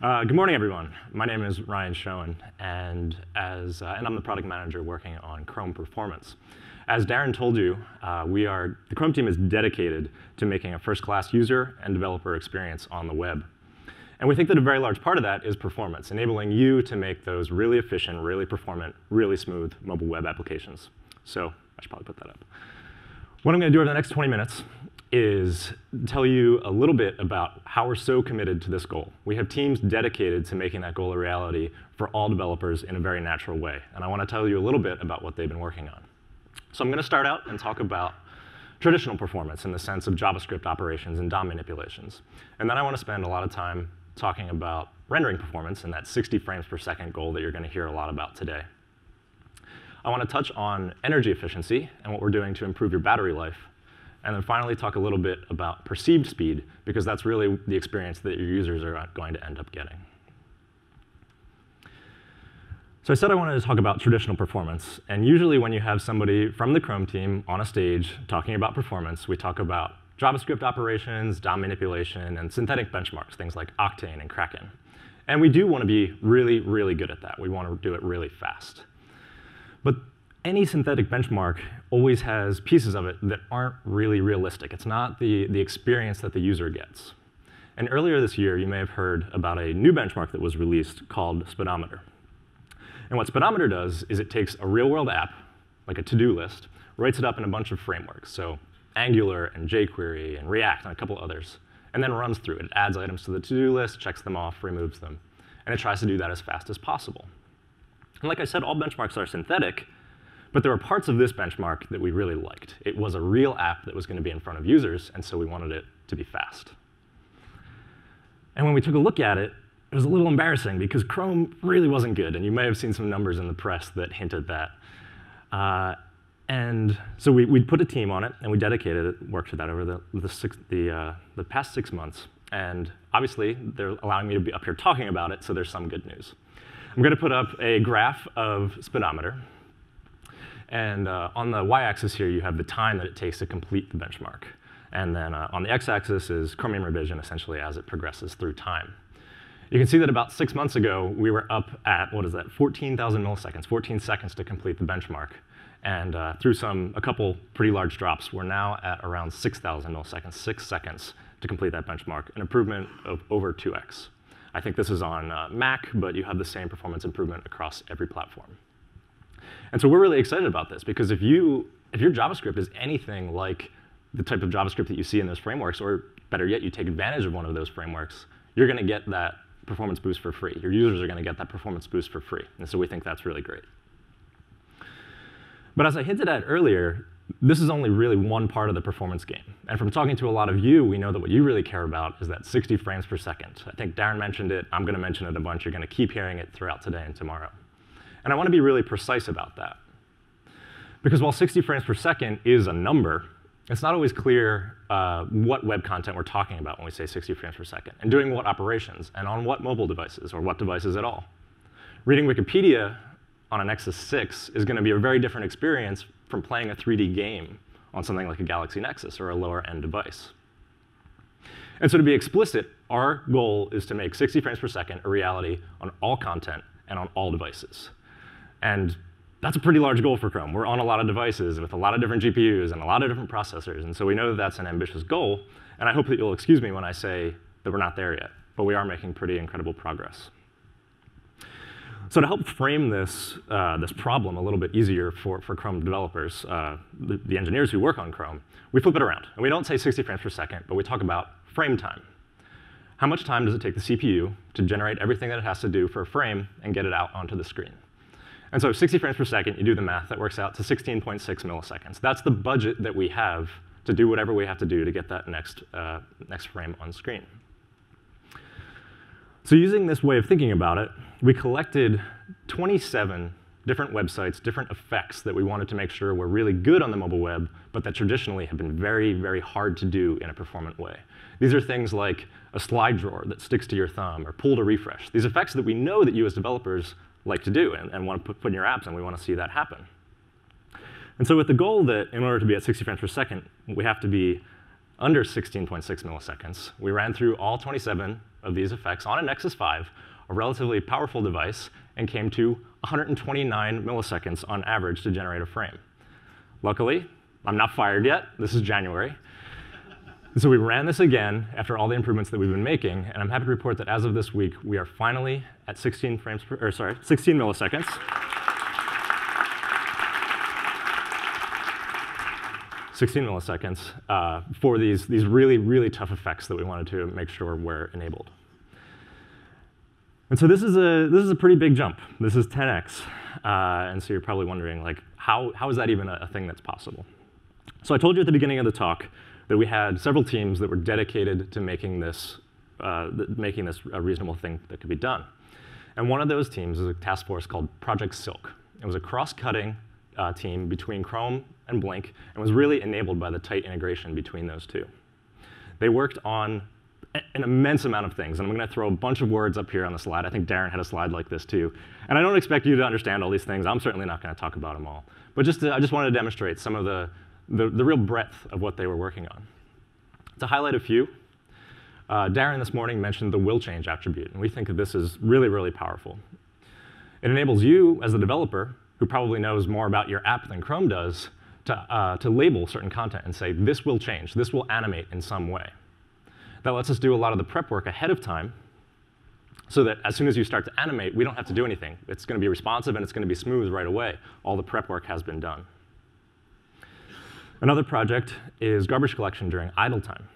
Good morning, everyone. My name is Ryan Schoen, and I'm the product manager working on Chrome performance. As Darren told you, the Chrome team is dedicated to making a first-class user and developer experience on the web. And we think that a very large part of that is performance, enabling you to make those really efficient, really performant, really smooth mobile web applications. So I should probably put that up. What I'm going to do over the next 20 minutes is tell you a little bit about how we're so committed to this goal. We have teams dedicated to making that goal a reality for all developers in a very natural way. And I want to tell you a little bit about what they've been working on. So I'm going to start out and talk about traditional performance in the sense of JavaScript operations and DOM manipulations. And then I want to spend a lot of time talking about rendering performance and that 60 frames per second goal that you're going to hear a lot about today. I want to touch on energy efficiency and what we're doing to improve your battery life. And then finally talk a little bit about perceived speed, because that's really the experience that your users are going to end up getting. So I said I wanted to talk about traditional performance. And usually when you have somebody from the Chrome team on a stage talking about performance, we talk about JavaScript operations, DOM manipulation, and synthetic benchmarks, things like Octane and Kraken. And we do want to be really, really good at that. We want to do it really fast. But any synthetic benchmark always has pieces of it that aren't really realistic. It's not the experience that the user gets. And earlier this year, you may have heard about a new benchmark that was released called Speedometer. And what Speedometer does is it takes a real-world app, like a to-do list, writes it up in a bunch of frameworks, so Angular and jQuery and React and a couple others, and then runs through it. It adds items to the to-do list, checks them off, removes them. And it tries to do that as fast as possible. And like I said, all benchmarks are synthetic, but there were parts of this benchmark that we really liked. It was a real app that was going to be in front of users, and so we wanted it to be fast. And when we took a look at it, it was a little embarrassing because Chrome really wasn't good, and you may have seen some numbers in the press that hinted that. And so we put a team on it, and we dedicated it, worked to that over the past 6 months. And obviously, they're allowing me to be up here talking about it, so there's some good news. I'm going to put up a graph of Speedometer. And on the y-axis here, you have the time that it takes to complete the benchmark. And then on the x-axis is Chromium revision, essentially, as it progresses through time. You can see that about 6 months ago, we were up at, 14,000 milliseconds, 14 seconds to complete the benchmark. And through a couple pretty large drops, we're now at around 6,000 milliseconds, 6 seconds to complete that benchmark, an improvement of over 2x. I think this is on Mac, but you have the same performance improvement across every platform. And so we're really excited about this, because if your JavaScript is anything like the type of JavaScript that you see in those frameworks, or better yet, you take advantage of one of those frameworks, you're going to get that performance boost for free. Your users are going to get that performance boost for free. And so we think that's really great. But as I hinted at earlier, this is only really one part of the performance game. And from talking to a lot of you, we know that what you really care about is that 60 frames per second. I think Darren mentioned it. I'm going to mention it a bunch. You're going to keep hearing it throughout today and tomorrow. And I want to be really precise about that. Because while 60 frames per second is a number, it's not always clear what web content we're talking about when we say 60 frames per second, and doing what operations, and on what mobile devices, or what devices at all. Reading Wikipedia on a Nexus 6 is going to be a very different experience from playing a 3D game on something like a Galaxy Nexus or a lower-end device. And so to be explicit, our goal is to make 60 frames per second a reality on all content and on all devices. And that's a pretty large goal for Chrome. We're on a lot of devices with a lot of different GPUs and a lot of different processors. And so we know that that's an ambitious goal. And I hope that you'll excuse me when I say that we're not there yet. But we are making pretty incredible progress. So to help frame this problem a little bit easier for Chrome developers, the engineers who work on Chrome, we flip it around. And we don't say 60 frames per second, but we talk about frame time. How much time does it take the CPU to generate everything that it has to do for a frame and get it out onto the screen? And so 60 frames per second, you do the math, that works out to 16.6 milliseconds. That's the budget that we have to do whatever we have to do to get that next frame on screen. So using this way of thinking about it, we collected 27 different websites, different effects that we wanted to make sure were really good on the mobile web, but that traditionally have been very, very hard to do in a performant way. These are things like a slide drawer that sticks to your thumb, or pull to refresh. These effects that we know that you as developers like to do and want to put in your apps, and we want to see that happen. And so with the goal that in order to be at 60 frames per second, we have to be under 16.6 milliseconds. We ran through all 27 of these effects on a Nexus 5, a relatively powerful device, and came to 129 milliseconds on average to generate a frame. Luckily, I'm not fired yet. This is January. So we ran this again after all the improvements that we've been making, and I'm happy to report that as of this week, we are finally at 16 milliseconds. For these really, really tough effects that we wanted to make sure were enabled. And so this is a pretty big jump. This is 10x. And so you're probably wondering, like, how is that even a thing that's possible? So I told you at the beginning of the talk that we had several teams that were dedicated to making this a reasonable thing that could be done. And one of those teams is a task force called Project Silk. It was a cross-cutting team between Chrome and Blink and was really enabled by the tight integration between those two. They worked on an immense amount of things, and I'm going to throw a bunch of words up here on the slide. I think Darren had a slide like this too. And I don't expect you to understand all these things. I'm certainly not going to talk about them all. But I just wanted to demonstrate some of the real breadth of what they were working on. To highlight a few, Darren this morning mentioned the will change attribute, and we think that this is really, really powerful. It enables you, as the developer, who probably knows more about your app than Chrome does, to label certain content and say, this will change, this will animate in some way. That lets us do a lot of the prep work ahead of time so that as soon as you start to animate, we don't have to do anything. It's going to be responsive, and it's going to be smooth right away. All the prep work has been done. Another project is garbage collection during idle time.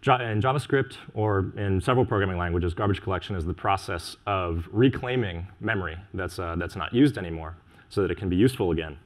In JavaScript, or in several programming languages, garbage collection is the process of reclaiming memory that's not used anymore so that it can be useful again.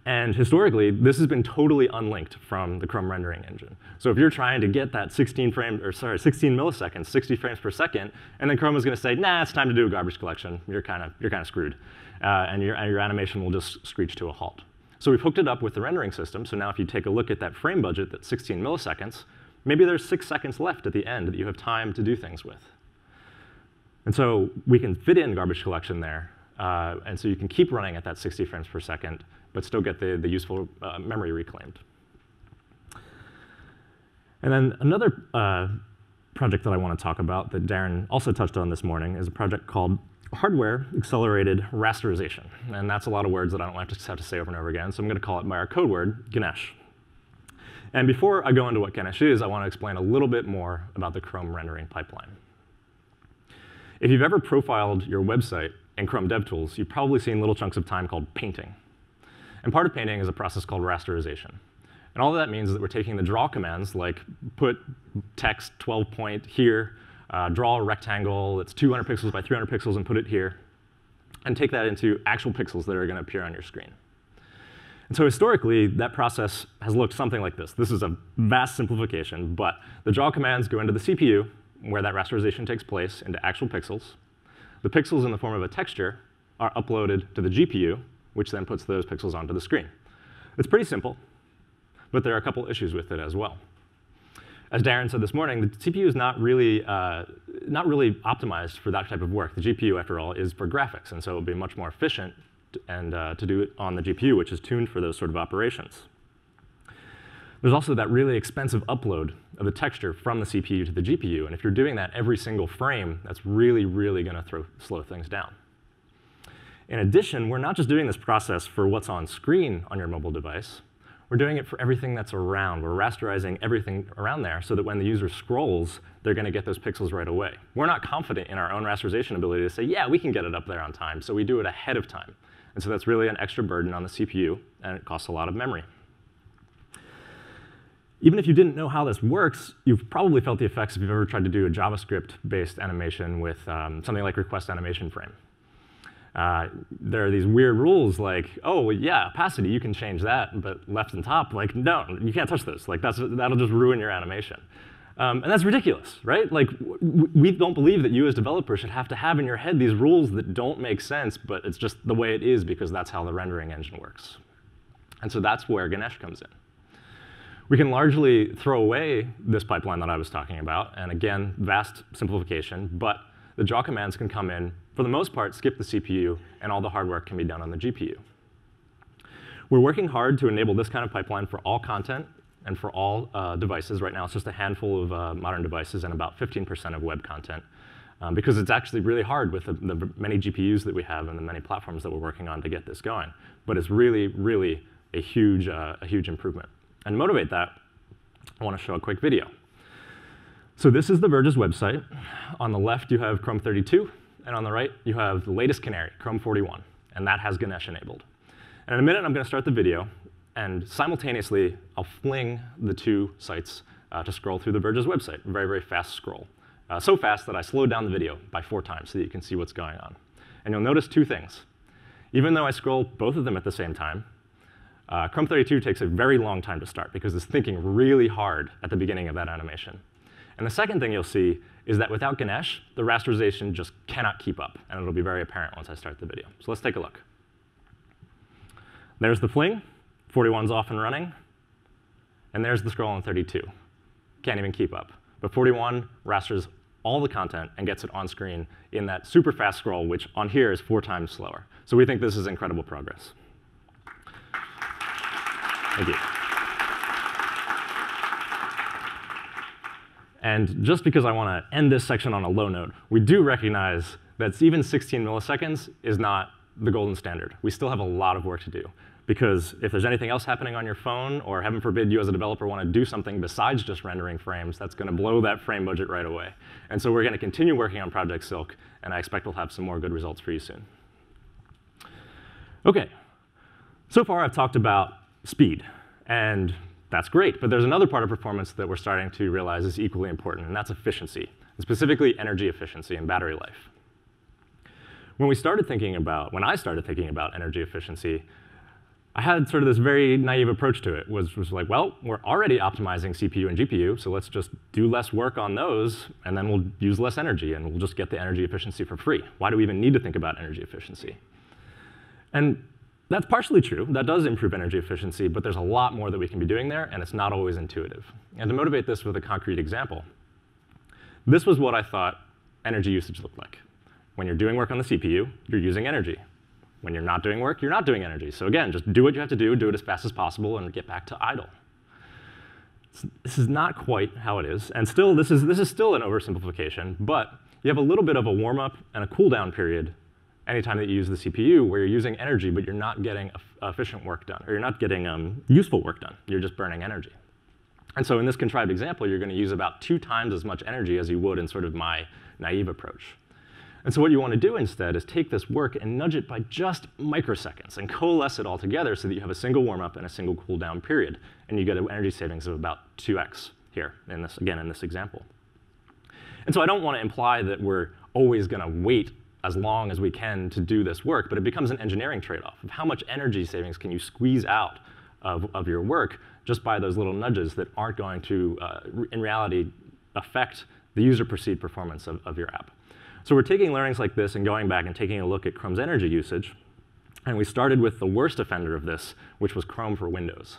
And historically, this has been totally unlinked from the Chrome rendering engine. So if you're trying to get that 16 milliseconds, 60 frames per second, and then Chrome is going to say, nah, it's time to do a garbage collection, you're kind of screwed. And your animation will just screech to a halt. So we've hooked it up with the rendering system. So now if you take a look at that frame budget, that's 16 milliseconds, maybe there's 6 seconds left at the end that you have time to do things with. And so we can fit in garbage collection there. And so you can keep running at that 60 frames per second, but still get the useful memory reclaimed. And then another project that I want to talk about that Darren also touched on this morning is a project called Hardware Accelerated Rasterization. And that's a lot of words that I don't have to say over and over again, so I'm going to call it by our code word, Ganesh. And before I go into what Ganesh is, I want to explain a little bit more about the Chrome rendering pipeline. If you've ever profiled your website in Chrome DevTools, you've probably seen little chunks of time called painting. And part of painting is a process called rasterization. And all that means is that we're taking the draw commands, like put text 12 point here, draw a rectangle that's 200 pixels by 300 pixels and put it here, and take that into actual pixels that are going to appear on your screen. And so historically, that process has looked something like this. This is a vast simplification, but the draw commands go into the CPU, where that rasterization takes place, into actual pixels. The pixels in the form of a texture are uploaded to the GPU, which then puts those pixels onto the screen. It's pretty simple, but there are a couple issues with it as well. As Darren said this morning, the CPU is not really optimized for that type of work. The GPU, after all, is for graphics, and so it would be much more efficient to do it on the GPU, which is tuned for those sort of operations. There's also that really expensive upload of the texture from the CPU to the GPU, and if you're doing that every single frame, that's really, really going to slow things down. In addition, we're not just doing this process for what's on screen on your mobile device. We're doing it for everything that's around. We're rasterizing everything around there so that when the user scrolls, they're going to get those pixels right away. We're not confident in our own rasterization ability to say, yeah, we can get it up there on time, so we do it ahead of time. And so that's really an extra burden on the CPU, and it costs a lot of memory. Even if you didn't know how this works, you've probably felt the effects if you've ever tried to do a JavaScript-based animation with something like request animation frame. There are these weird rules like, oh, well, yeah, opacity, you can change that, but left and top, like, no, you can't touch those. Like, that'll just ruin your animation. And that's ridiculous, right? Like, we don't believe that you as developers should have to have in your head these rules that don't make sense, but it's just the way it is because that's how the rendering engine works. And so that's where Ganesh comes in. We can largely throw away this pipeline that I was talking about, and again, vast simplification, but the draw commands can come in, for the most part, skip the CPU, and all the hard work can be done on the GPU. We're working hard to enable this kind of pipeline for all content And for all devices, right now it's just a handful of modern devices and about 15% of web content. Because it's actually really hard with the many GPUs that we have and the many platforms that we're working on to get this going. But it's really, really a huge improvement. And to motivate that, I want to show a quick video. So this is The Verge's website. On the left, you have Chrome 32. And on the right, you have the latest canary, Chrome 41. And that has Ganesh enabled. And in a minute, I'm going to start the video. And simultaneously, I'll fling the two sites to scroll through The Verge's website. Very, very fast scroll. So fast that I slowed down the video by 4 times so that you can see what's going on. And you'll notice 2 things. Even though I scroll both of them at the same time, Chrome 32 takes a very long time to start because it's thinking really hard at the beginning of that animation. And the second thing you'll see is that without Ganesh, the rasterization just cannot keep up. And it'll be very apparent once I start the video. So let's take a look. There's the fling. 41's off and running. And there's the scroll on 32. Can't even keep up. But 41 rasters all the content and gets it on screen in that super fast scroll, which on here is 4 times slower. So we think this is incredible progress. Thank you. And just because I want to end this section on a low note, we do recognize that even 16 milliseconds is not the golden standard. We still have a lot of work to do. Because if there's anything else happening on your phone, or heaven forbid you as a developer want to do something besides just rendering frames, that's going to blow that frame budget right away. And so we're going to continue working on Project Silk, and I expect we'll have some more good results for you soon. OK, so far I've talked about speed. And that's great. But there's another part of performance that we're starting to realize is equally important, and that's efficiency, and specifically energy efficiency and battery life. When I started thinking about energy efficiency, I had sort of this very naive approach to it, was like, well, we're already optimizing CPU and GPU, so let's just do less work on those, and then we'll use less energy, and we'll just get the energy efficiency for free. Why do we even need to think about energy efficiency? And that's partially true. That does improve energy efficiency, but there's a lot more that we can be doing there, and it's not always intuitive. And to motivate this with a concrete example, this was what I thought energy usage looked like. When you're doing work on the CPU, you're using energy. When you're not doing work, you're not doing energy. So again, just do what you have to do it as fast as possible, and get back to idle. This is not quite how it is. And still, this is still an oversimplification. But you have a little bit of a warm-up and a cool-down period anytime that you use the CPU, where you're using energy, but you're not getting efficient work done, or you're not getting useful work done. You're just burning energy. And so in this contrived example, you're going to use about 2 times as much energy as you would in sort of my naive approach. And so what you want to do instead is take this work and nudge it by just microseconds and coalesce it all together so that you have a single warm-up and a single cool-down period. And you get an energy savings of about 2x here, in this example. And so I don't want to imply that we're always going to wait as long as we can to do this work, but it becomes an engineering trade-off of how much energy savings can you squeeze out of your work just by those little nudges that aren't going to, in reality, affect the user-perceived performance of your app. So we're taking learnings like this and going back and taking a look at Chrome's energy usage. And we started with the worst offender of this, which was Chrome for Windows.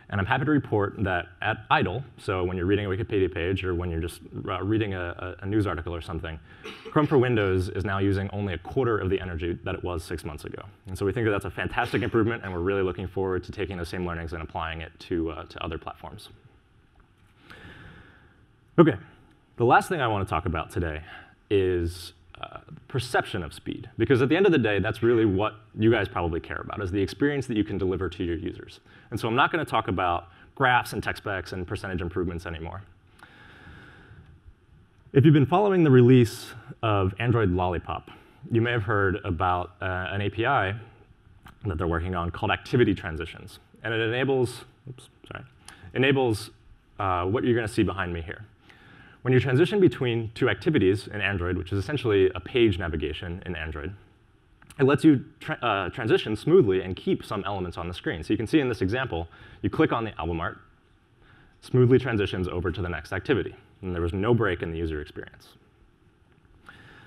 And I'm happy to report that at idle, so when you're reading a Wikipedia page or when you're just reading a news article or something, Chrome for Windows is now using only 1/4 of the energy that it was 6 months ago. And so we think that that's a fantastic improvement, and we're really looking forward to taking those same learnings and applying it to other platforms. OK, the last thing I want to talk about today is perception of speed. Because at the end of the day, that's really what you guys probably care about, is the experience that you can deliver to your users. And so I'm not going to talk about graphs and tech specs and percentage improvements anymore. If you've been following the release of Android Lollipop, you may have heard about an API that they're working on called activity transitions. And it enables what you're going to see behind me here. When you transition between 2 activities in Android, which is essentially a page navigation in Android, it lets you transition smoothly and keep some elements on the screen. So you can see in this example, you click on the album art, smoothly transitions over to the next activity. And there was no break in the user experience.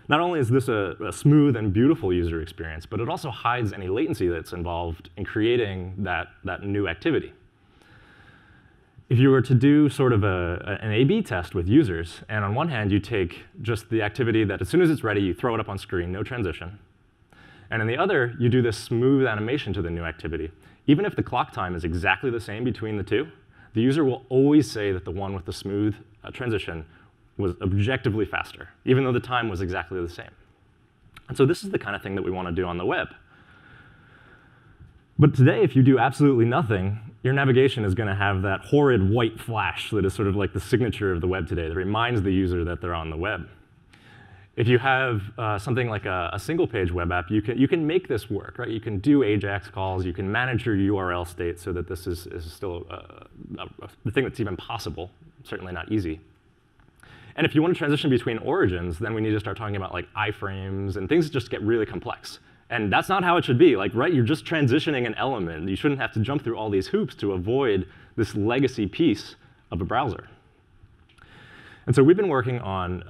Not only is this a smooth and beautiful user experience, but it also hides any latency that's involved in creating that new activity. If you were to do sort of an A/B test with users, and on one hand, you take just the activity that as soon as it's ready, you throw it up on screen, no transition. And in the other, you do this smooth animation to the new activity. Even if the clock time is exactly the same between the two, the user will always say that the one with the smooth transition was objectively faster, even though the time was exactly the same. And so this is the kind of thing that we want to do on the web. But today, if you do absolutely nothing, your navigation is going to have that horrid white flash that is sort of like the signature of the web today that reminds the user that they're on the web. If you have something like a single-page web app, you can make this work, right? You can do AJAX calls. You can manage your URL state so that this is still the thing that's even possible, certainly not easy. And if you want to transition between origins, then we need to start talking about like iframes, and things just get really complex. And that's not how it should be. Like, right, you're just transitioning an element. You shouldn't have to jump through all these hoops to avoid this legacy piece of a browser. And so we've been working on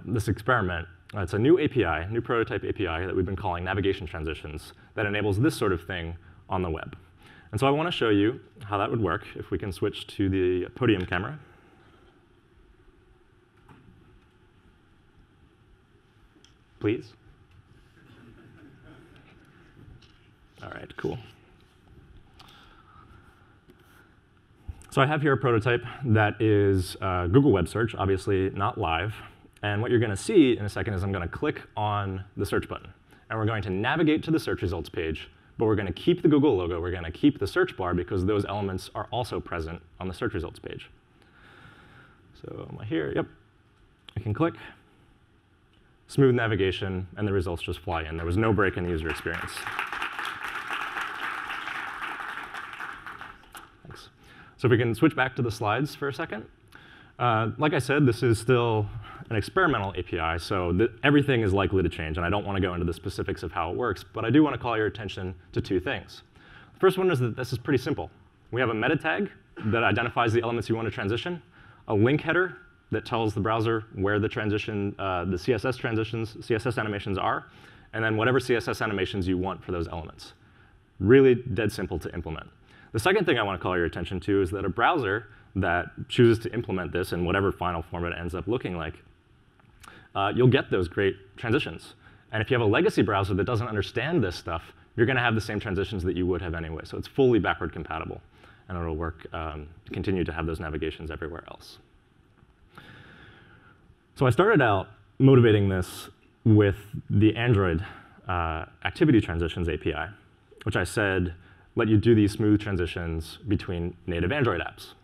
this experiment. It's a new API, new prototype API that we've been calling navigation transitions that enables this sort of thing on the web. And so I want to show you how that would work if we can switch to the podium camera. Please. All right, cool. So I have here a prototype that is Google Web Search, obviously not live. And what you're going to see in a second is I'm going to click on the search button. And we're going to navigate to the search results page. But we're going to keep the Google logo. We're going to keep the search bar because those elements are also present on the search results page. So am I here? Yep. I can click. Smooth navigation, and the results just fly in. There was no break in the user experience. Thanks. So if we can switch back to the slides for a second. Like I said, this is still an experimental API, so everything is likely to change, and I don't want to go into the specifics of how it works, but I do want to call your attention to two things. The first one is that this is pretty simple. We have a meta tag that identifies the elements you want to transition, a link header that tells the browser where the transition, the CSS animations are, and then whatever CSS animations you want for those elements. Really dead simple to implement. The second thing I want to call your attention to is that a browser that chooses to implement this in whatever final form it ends up looking like, you'll get those great transitions. And if you have a legacy browser that doesn't understand this stuff, you're going to have the same transitions that you would have anyway. So it's fully backward compatible, and it'll work, continue to have those navigations everywhere else. So I started out motivating this with the Android activity transitions API, which I said let you do these smooth transitions between native Android apps.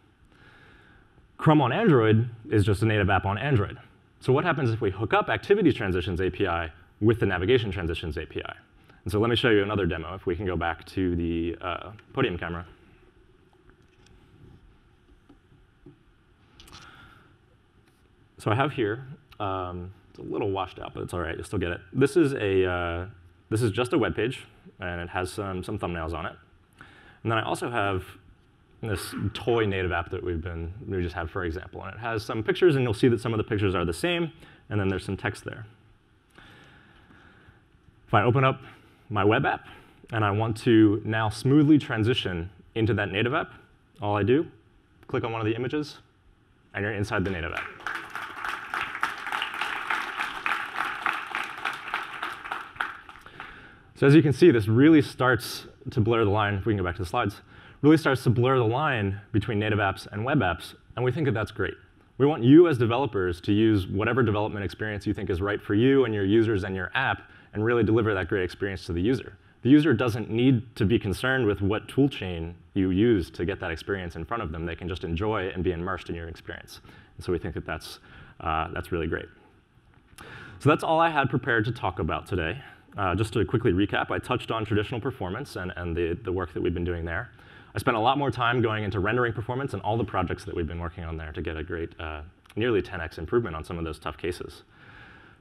Chrome on Android is just a native app on Android. So what happens if we hook up activity transitions API with the navigation transitions API? And so let me show you another demo. If we can go back to the podium camera. So I have here, it's a little washed out, but it's all right, you'll still get it. This is just a web page, and it has some thumbnails on it. And then I also have this toy native app that we just have, for example. And it has some pictures, and you'll see that some of the pictures are the same, and then there's some text there. If I open up my web app, and I want to now smoothly transition into that native app, all I do, click on one of the images, and you're inside the native app. So as you can see, this really starts to blur the line. If we can go back to the slides. Really starts to blur the line between native apps and web apps, and we think that that's great. We want you as developers to use whatever development experience you think is right for you and your users and your app, and really deliver that great experience to the user. The user doesn't need to be concerned with what toolchain you use to get that experience in front of them. They can just enjoy and be immersed in your experience. And so we think that that's really great. So that's all I had prepared to talk about today. Just to quickly recap, I touched on traditional performance and the work that we've been doing there. I spent a lot more time going into rendering performance and all the projects that we've been working on there to get a great, nearly 10x improvement on some of those tough cases.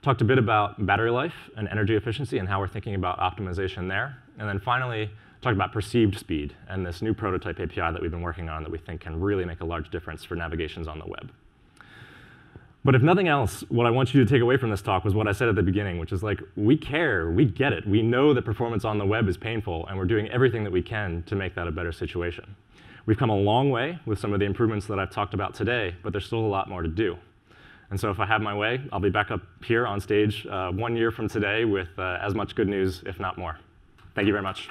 Talked a bit about battery life and energy efficiency and how we're thinking about optimization there. And then finally, talked about perceived speed and this new prototype API that we've been working on that we think can really make a large difference for navigations on the web. But if nothing else, what I want you to take away from this talk was what I said at the beginning, which is like, we care, we get it. We know that performance on the web is painful, and we're doing everything that we can to make that a better situation. We've come a long way with some of the improvements that I've talked about today, but there's still a lot more to do. And so if I have my way, I'll be back up here on stage 1 year from today with as much good news, if not more. Thank you very much.